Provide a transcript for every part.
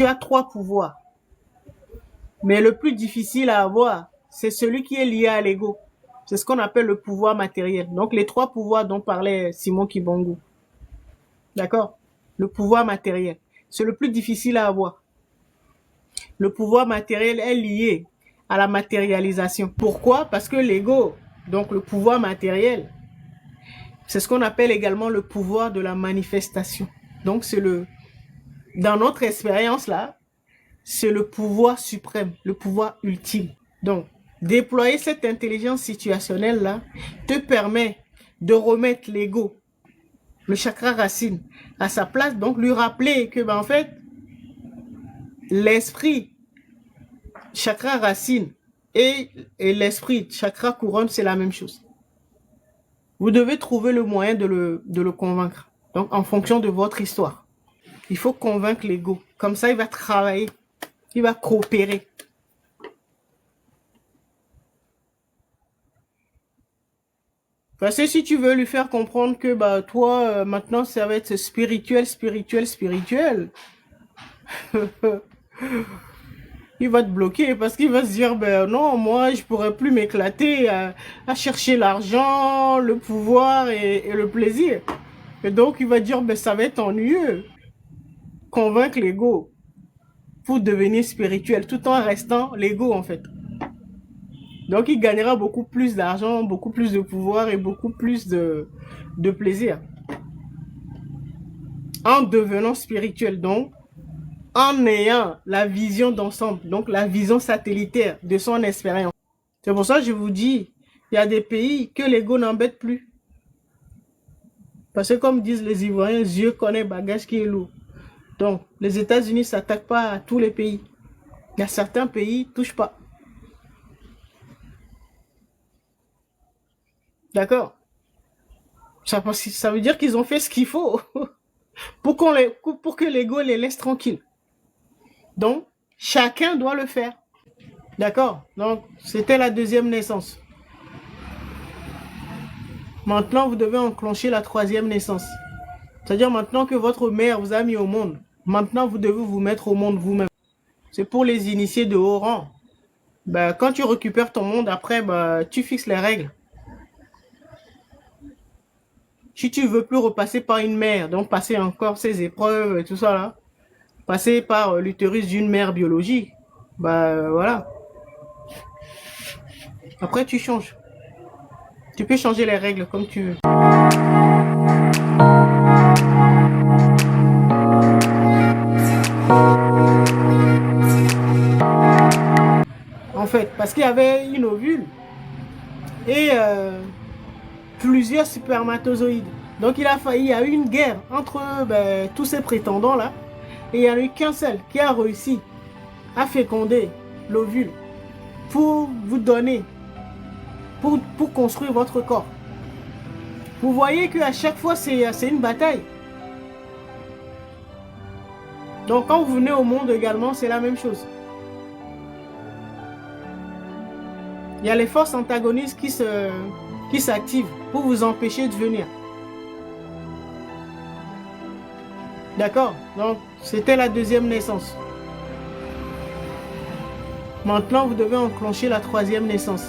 Tu as 3 pouvoirs. Mais le plus difficile à avoir, c'est celui qui est lié à l'ego. C'est ce qu'on appelle le pouvoir matériel. Donc les 3 pouvoirs dont parlait Simon Kibongu. D'accord? Le pouvoir matériel. C'est le plus difficile à avoir. Le pouvoir matériel est lié à la matérialisation. Pourquoi? Parce que l'ego, donc le pouvoir matériel, c'est ce qu'on appelle également le pouvoir de la manifestation. Donc dans notre expérience là, c'est le pouvoir suprême, le pouvoir ultime. Donc, déployer cette intelligence situationnelle là te permet de remettre l'ego, le chakra racine, à sa place, donc lui rappeler que en fait, l'esprit chakra racine et l'esprit chakra couronne, c'est la même chose. Vous devez trouver le moyen de le convaincre. Donc, en fonction de votre histoire, il faut convaincre l'ego. Comme ça, il va travailler, il va coopérer. Parce que si tu veux lui faire comprendre que toi, maintenant, ça va être spirituel, spirituel, spirituel, il va te bloquer parce qu'il va se dire, ben non, moi, je pourrais plus m'éclater à chercher l'argent, le pouvoir et le plaisir. Et donc, il va dire, ben ça va être ennuyeux. Convaincre l'ego pour devenir spirituel tout en restant l'ego, en fait. Donc, il gagnera beaucoup plus d'argent, beaucoup plus de pouvoir et beaucoup plus de plaisir en devenant spirituel. Donc, en ayant la vision d'ensemble, donc la vision satellitaire de son expérience. C'est pour ça que je vous dis, il y a des pays que l'ego n'embête plus. Parce que comme disent les Ivoiriens, Dieu connaît bagage qui est lourd. Donc, les États-Unis ne s'attaquent pas à tous les pays. Il y a certains pays qui ne touchent pas. D'accord? Ça veut dire qu'ils ont fait ce qu'il faut pour que l'ego les laisse tranquilles. Donc, chacun doit le faire. D'accord? Donc, c'était la deuxième naissance. Maintenant, vous devez enclencher la troisième naissance. C'est-à-dire maintenant que votre mère vous a mis au monde, maintenant vous devez vous mettre au monde vous-même. C'est pour les initiés de haut rang. Quand tu récupères ton monde, après, tu fixes les règles. Si tu veux plus repasser par une mère, donc passer encore ces épreuves et tout ça là, passer par l'utérus d'une mère biologique, voilà. Après, tu changes. Tu peux changer les règles comme tu veux. En fait, parce qu'il y avait une ovule et plusieurs spermatozoïdes. Donc il y a eu une guerre entre tous ces prétendants là, et il n'y en a eu qu'un seul qui a réussi à féconder l'ovule pour vous donner, pour construire votre corps. Vous voyez qu'à chaque fois c'est une bataille. Donc quand vous venez au monde également, c'est la même chose. Il y a les forces antagonistes qui s'activent pour vous empêcher de venir. D'accord? Donc, c'était la deuxième naissance. Maintenant, vous devez enclencher la troisième naissance.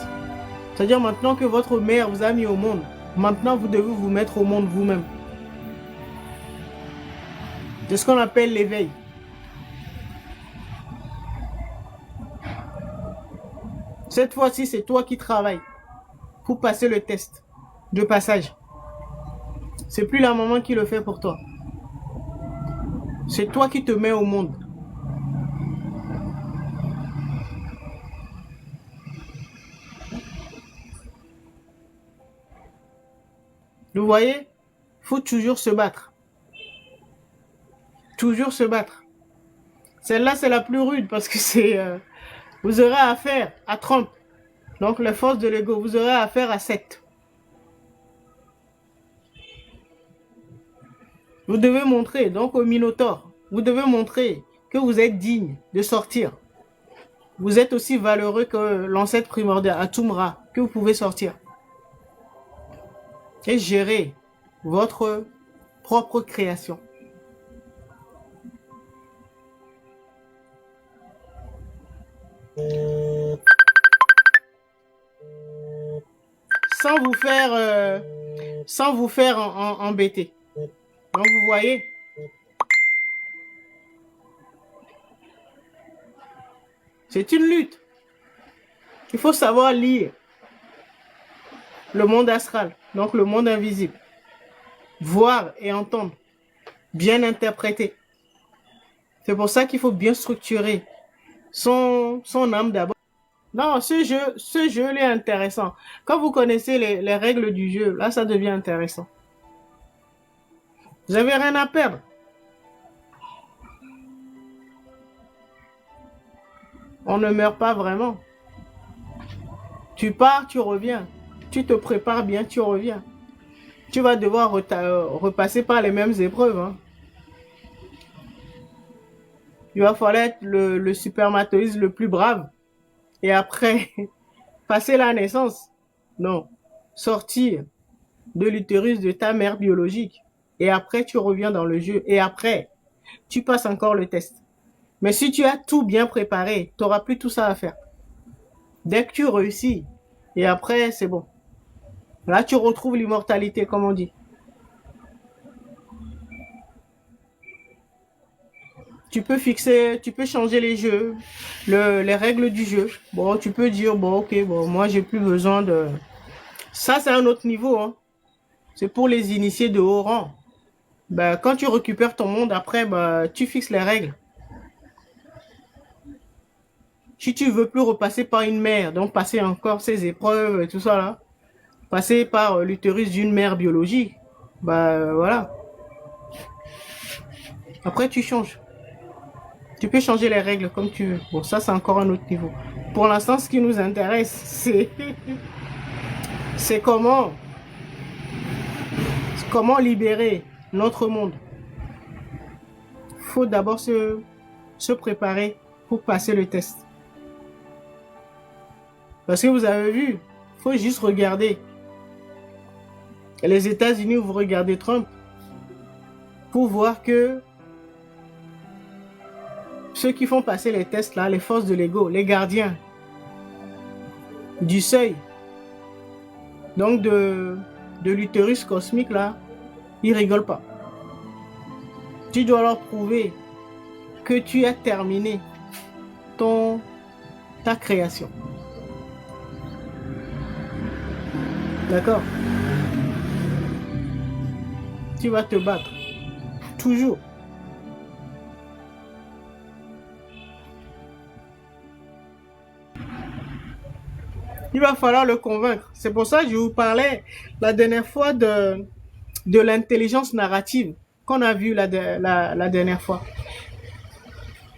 C'est-à-dire maintenant que votre mère vous a mis au monde, maintenant vous devez vous mettre au monde vous-même. C'est ce qu'on appelle l'éveil. Cette fois-ci, c'est toi qui travailles pour passer le test de passage. C'est plus la maman qui le fait pour toi. C'est toi qui te mets au monde. Vous voyez? Il faut toujours se battre. Toujours se battre. Celle-là, c'est la plus rude parce que vous aurez affaire à 30. Donc, les forces de l'ego, vous aurez affaire à 7. Vous devez montrer, donc au Minotaure, vous devez montrer que vous êtes digne de sortir. Vous êtes aussi valeureux que l'ancêtre primordial, Atumra, que vous pouvez sortir. Et gérer votre propre création. sans vous faire embêter. Donc vous voyez, c'est une lutte. Il faut savoir lire le monde astral, donc le monde invisible. Voir et entendre, bien interpréter. C'est pour ça qu'il faut bien structurer son âme d'abord. Non, ce jeu est intéressant. Quand vous connaissez les règles du jeu, là, ça devient intéressant. Vous n'avez rien à perdre. On ne meurt pas vraiment. Tu pars, tu reviens. Tu te prépares bien, tu reviens. Tu vas devoir repasser par les mêmes épreuves. Hein. Il va falloir être le spermatozoïde le plus brave. Et après, passer la naissance. Non. Sortir de l'utérus de ta mère biologique. Et après, tu reviens dans le jeu. Et après, tu passes encore le test. Mais si tu as tout bien préparé, tu n'auras plus tout ça à faire. Dès que tu réussis, et après, c'est bon. Là, tu retrouves l'immortalité, comme on dit. Tu peux fixer, tu peux changer les jeux, les règles du jeu. Bon, tu peux dire, bon, ok, bon, moi, j'ai plus besoin de... Ça, c'est un autre niveau. Hein. C'est pour les initiés de haut rang. Ben, quand tu récupères ton monde, après, ben, tu fixes les règles. Si tu veux plus repasser par une mère, donc passer encore ces épreuves et tout ça là, passer par l'utérus d'une mère biologique, bah voilà. Après tu changes. Tu peux changer les règles comme tu veux. Bon, ça c'est encore un autre niveau. Pour l'instant, ce qui nous intéresse, c'est comment libérer notre monde. Il faut d'abord se préparer pour passer le test. Parce que vous avez vu, il faut juste regarder. Les États-Unis, vous regardez Trump pour voir que ceux qui font passer les tests là, les forces de l'ego, les gardiens du seuil, donc de l'utérus cosmique là, ils rigolent pas. Tu dois leur prouver que tu as terminé ta création. D'accord? Tu vas te battre. Toujours. Il va falloir le convaincre. C'est pour ça que je vous parlais la dernière fois de l'intelligence narrative qu'on a vu la dernière fois.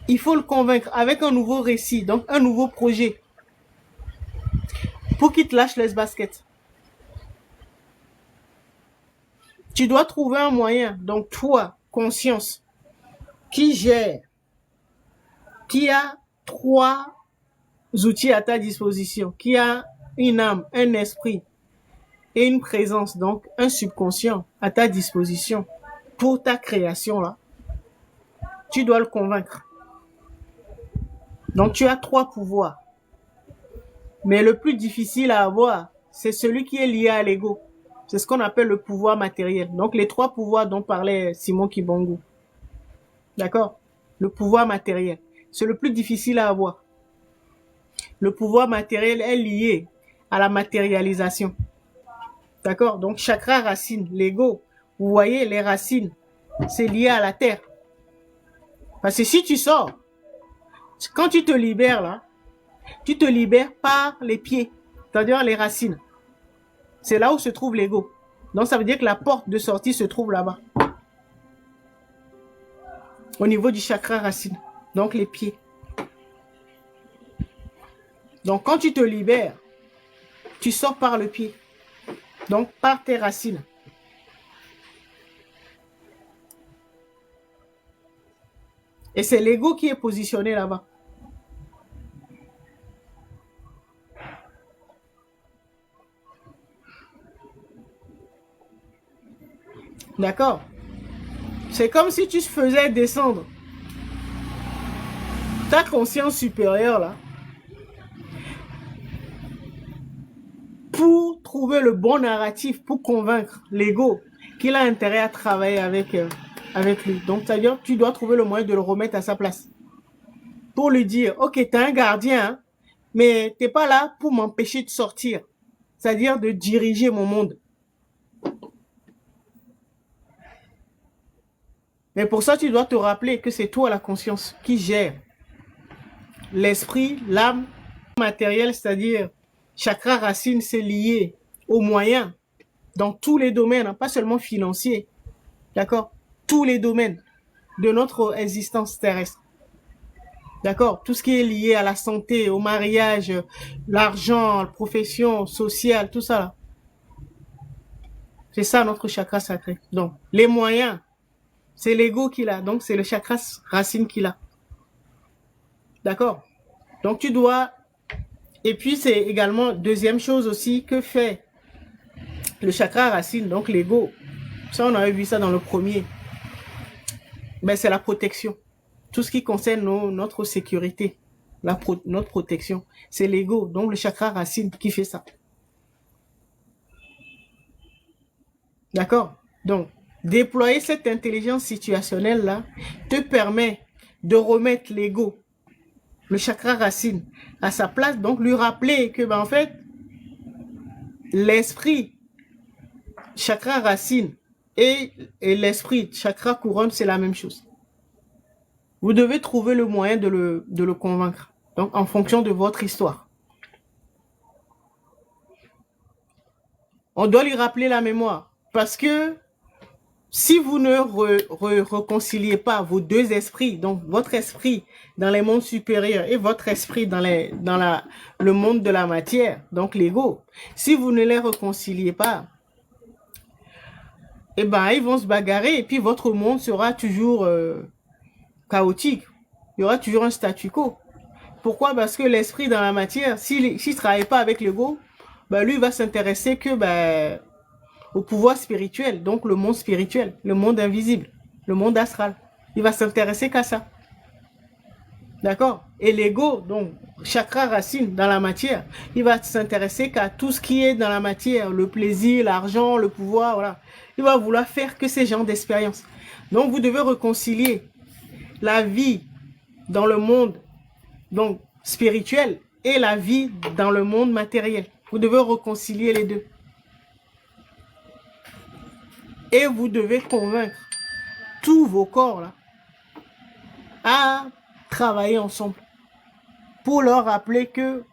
Il faut le convaincre avec un nouveau récit, donc un nouveau projet, pour qu'il te lâche les baskets. Tu dois trouver un moyen, donc toi, conscience, qui gère, qui a 3 outils à ta disposition, qui a une âme, un esprit et une présence, donc un subconscient à ta disposition pour ta création là. Tu dois le convaincre. Donc tu as 3 pouvoirs. Mais le plus difficile à avoir, c'est celui qui est lié à l'ego. C'est ce qu'on appelle le pouvoir matériel. Donc les 3 pouvoirs dont parlait Simon Kibongu. D'accord? Le pouvoir matériel. C'est le plus difficile à avoir. Le pouvoir matériel est lié à la matérialisation. D'accord? Donc chakra racine, l'ego. Vous voyez les racines, c'est lié à la terre. Parce que si tu sors, quand tu te libères là, tu te libères par les pieds, c'est-à-dire les racines. C'est là où se trouve l'ego. Donc ça veut dire que la porte de sortie se trouve là-bas. Au niveau du chakra racine. Donc les pieds. Donc quand tu te libères, tu sors par le pied. Donc par tes racines. Et c'est l'ego qui est positionné là-bas. D'accord? C'est comme si tu faisais descendre ta conscience supérieure là pour trouver le bon narratif, pour convaincre l'ego qu'il a intérêt à travailler avec lui. Donc, c'est-à-dire tu dois trouver le moyen de le remettre à sa place. Pour lui dire, ok, t'es un gardien, hein, mais t'es pas là pour m'empêcher de sortir. C'est-à-dire de diriger mon monde. Mais pour ça, tu dois te rappeler que c'est toi la conscience qui gère l'esprit, l'âme, matériel, c'est-à-dire chakra racine, c'est lié aux moyens dans tous les domaines, hein, pas seulement financiers, d'accord? Tous les domaines de notre existence terrestre. D'accord? Tout ce qui est lié à la santé, au mariage, l'argent, la profession sociale, tout ça là. C'est ça notre chakra sacré. Donc, les moyens, c'est l'ego qu'il a. Donc, c'est le chakra racine qu'il a. D'accord? Donc, tu dois... Et puis, c'est également, deuxième chose aussi, que fait le chakra racine, donc l'ego. Ça, on avait vu ça dans le premier. Ben, c'est la protection. Tout ce qui concerne notre sécurité, notre protection. C'est l'ego, donc le chakra racine qui fait ça. D'accord? Donc, déployer cette intelligence situationnelle-là te permet de remettre l'ego, le chakra racine, à sa place, donc lui rappeler que, ben, en fait, l'esprit, chakra racine, et l'esprit, chakra couronne, c'est la même chose. Vous devez trouver le moyen de le convaincre, donc en fonction de votre histoire. On doit lui rappeler la mémoire, parce que si vous ne réconciliez pas vos deux esprits, donc votre esprit dans les mondes supérieurs et votre esprit dans le monde de la matière, donc l'ego, si vous ne les réconciliez pas, eh ben, ils vont se bagarrer et puis votre monde sera toujours chaotique. Il y aura toujours un statu quo. Pourquoi? Parce que l'esprit dans la matière, s'il ne travaille pas avec l'ego, ben, lui va s'intéresser que au pouvoir spirituel, donc le monde spirituel, le monde invisible, le monde astral. Il va s'intéresser qu'à ça. D'accord? Et l'ego, donc chakra racine dans la matière, il va s'intéresser qu'à tout ce qui est dans la matière, le plaisir, l'argent, le pouvoir, voilà. Il va vouloir faire que ces genres d'expériences. Donc vous devez réconcilier la vie dans le monde donc spirituel et la vie dans le monde matériel. Vous devez réconcilier les deux. Et vous devez convaincre tous vos corps là à travailler ensemble pour leur rappeler que